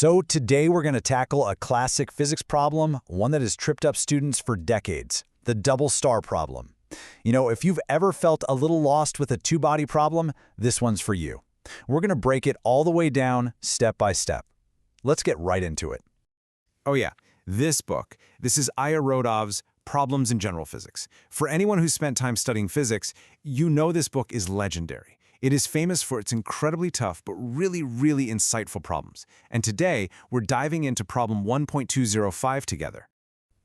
So today we're going to tackle a classic physics problem, one that has tripped up students for decades, the double star problem. If you've ever felt a little lost with a two-body problem, this one's for you. We're going to break it all the way down, step by step. Let's get right into it. Oh yeah, this book. This is Irodov's Problems in General Physics. For anyone who's spent time studying physics, you know this book is legendary. It is famous for its incredibly tough but really insightful problems. And today, we're diving into problem 1.205 together.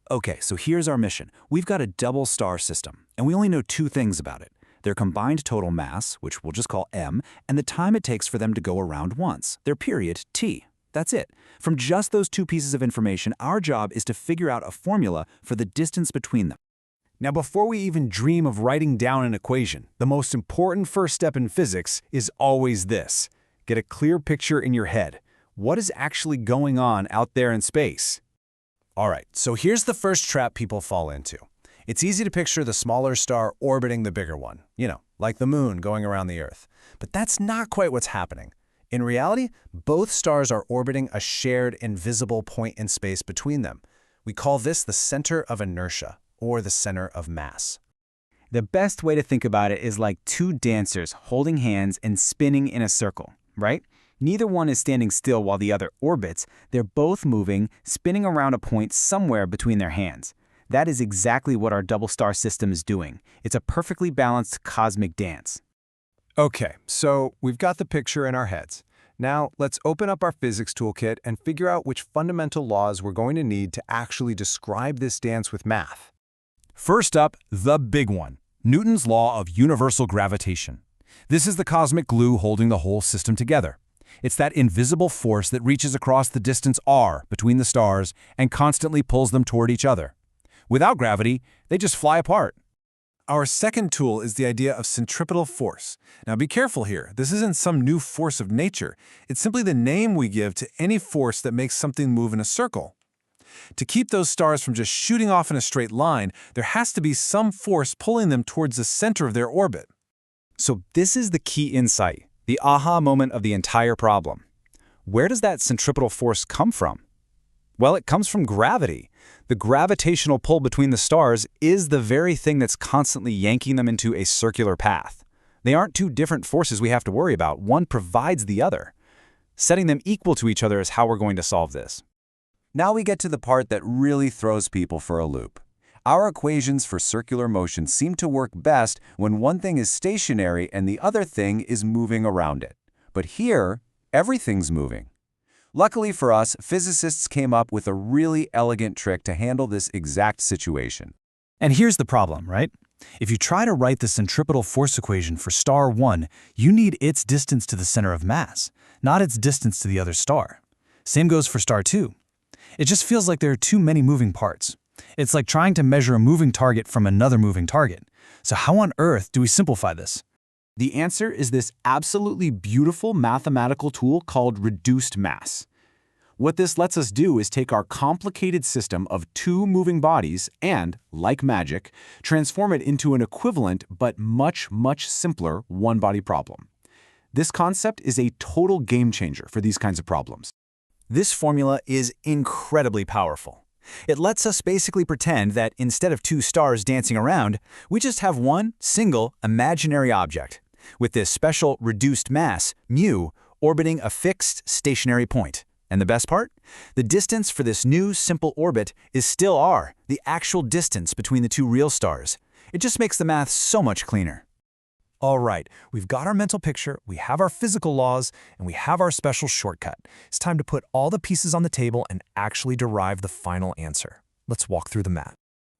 Okay, so here's our mission. We've got a double star system, and we only know two things about it. Their combined total mass, which we'll just call m, and the time it takes for them to go around once, their period, t. That's it. From just those two pieces of information, our job is to figure out a formula for the distance between them. Now, before we even dream of writing down an equation, the most important first step in physics is always this. Get a clear picture in your head. What is actually going on out there in space? All right, so here's the first trap people fall into. It's easy to picture the smaller star orbiting the bigger one, like the moon going around the Earth. But that's not quite what's happening. In reality, both stars are orbiting a shared invisible point in space between them. We call this the center of inertia, or the center of mass. The best way to think about it is like two dancers holding hands and spinning in a circle, right? Neither one is standing still while the other orbits. They're both moving, spinning around a point somewhere between their hands. That is exactly what our double star system is doing. It's a perfectly balanced cosmic dance. Okay, so we've got the picture in our heads. Now, let's open up our physics toolkit and figure out which fundamental laws we're going to need to actually describe this dance with math. First up, the big one, Newton's law of universal gravitation. This is the cosmic glue holding the whole system together. It's that invisible force that reaches across the distance r between the stars and constantly pulls them toward each other. Without gravity, they just fly apart. Our second tool is the idea of centripetal force. Now be careful here, this isn't some new force of nature. It's simply the name we give to any force that makes something move in a circle. To keep those stars from just shooting off in a straight line, there has to be some force pulling them towards the center of their orbit. So this is the key insight, the aha moment of the entire problem. Where does that centripetal force come from? Well, it comes from gravity. The gravitational pull between the stars is the very thing that's constantly yanking them into a circular path. They aren't two different forces we have to worry about. One provides the other. Setting them equal to each other is how we're going to solve this. Now we get to the part that really throws people for a loop. Our equations for circular motion seem to work best when one thing is stationary and the other thing is moving around it. But here, everything's moving. Luckily for us, physicists came up with a really elegant trick to handle this exact situation. And here's the problem, right? If you try to write the centripetal force equation for star 1, you need its distance to the center of mass, not its distance to the other star. Same goes for star 2. It just feels like there are too many moving parts. It's like trying to measure a moving target from another moving target. So how on earth do we simplify this? The answer is this absolutely beautiful mathematical tool called reduced mass. What this lets us do is take our complicated system of two moving bodies and, like magic, transform it into an equivalent but much simpler one-body problem. This concept is a total game changer for these kinds of problems. This formula is incredibly powerful. It lets us basically pretend that instead of two stars dancing around, we just have one single imaginary object, with this special reduced mass, mu, orbiting a fixed stationary point. And the best part? The distance for this new simple orbit is still r, the actual distance between the two real stars. It just makes the math so much cleaner. All right, we've got our mental picture, we have our physical laws, and we have our special shortcut. It's time to put all the pieces on the table and actually derive the final answer. Let's walk through the math.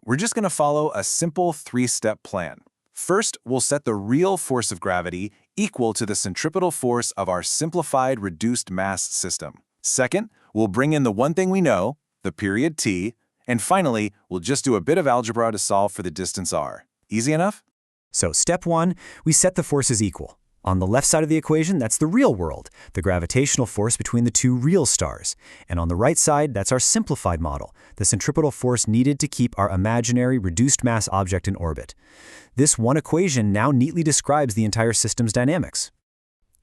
We're just going to follow a simple three-step plan. First, we'll set the real force of gravity equal to the centripetal force of our simplified reduced mass system. Second, we'll bring in the one thing we know, the period t, and finally, we'll just do a bit of algebra to solve for the distance r. Easy enough? So step 1, we set the forces equal. On the left side of the equation, that's the real world, the gravitational force between the two real stars. And on the right side, that's our simplified model, the centripetal force needed to keep our imaginary reduced mass object in orbit. This one equation now neatly describes the entire system's dynamics.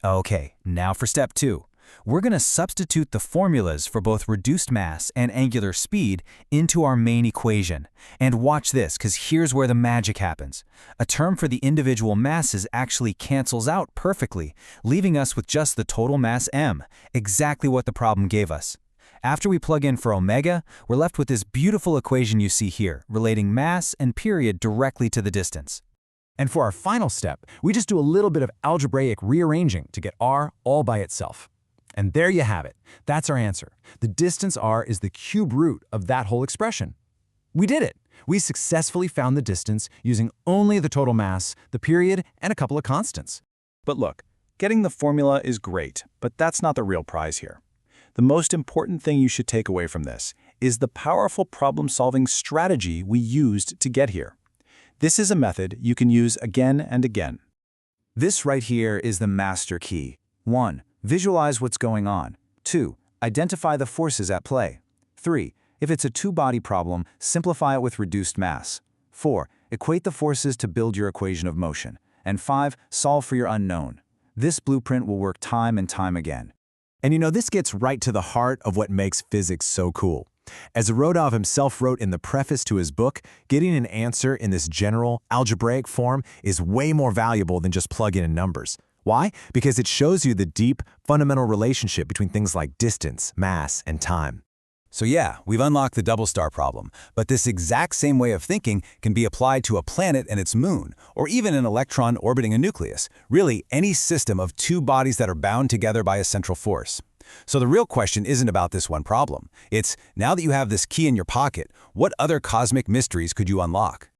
Okay, now for step 2. We're going to substitute the formulas for both reduced mass and angular speed into our main equation. And watch this, because here's where the magic happens. A term for the individual masses actually cancels out perfectly, leaving us with just the total mass m, exactly what the problem gave us. After we plug in for omega, we're left with this beautiful equation you see here, relating mass and period directly to the distance. And for our final step, we just do a little bit of algebraic rearranging to get r all by itself. And there you have it. That's our answer. The distance r is the cube root of that whole expression. We did it. We successfully found the distance using only the total mass, the period, and a couple of constants. But look, getting the formula is great, but that's not the real prize here. The most important thing you should take away from this is the powerful problem-solving strategy we used to get here. This is a method you can use again and again. This right here is the master key. 1. Visualize what's going on. 2. Identify the forces at play. 3. If it's a two-body problem, simplify it with reduced mass. 4. Equate the forces to build your equation of motion. And 5. Solve for your unknown. This blueprint will work time and time again. And you know, this gets right to the heart of what makes physics so cool. As Irodov himself wrote in the preface to his book, getting an answer in this general, algebraic form is way more valuable than just plugging in numbers. Why? Because it shows you the deep, fundamental relationship between things like distance, mass, and time. So yeah, we've unlocked the double star problem, but this exact same way of thinking can be applied to a planet and its moon, or even an electron orbiting a nucleus, really any system of two bodies that are bound together by a central force. So the real question isn't about this one problem. It's, now that you have this key in your pocket, what other cosmic mysteries could you unlock?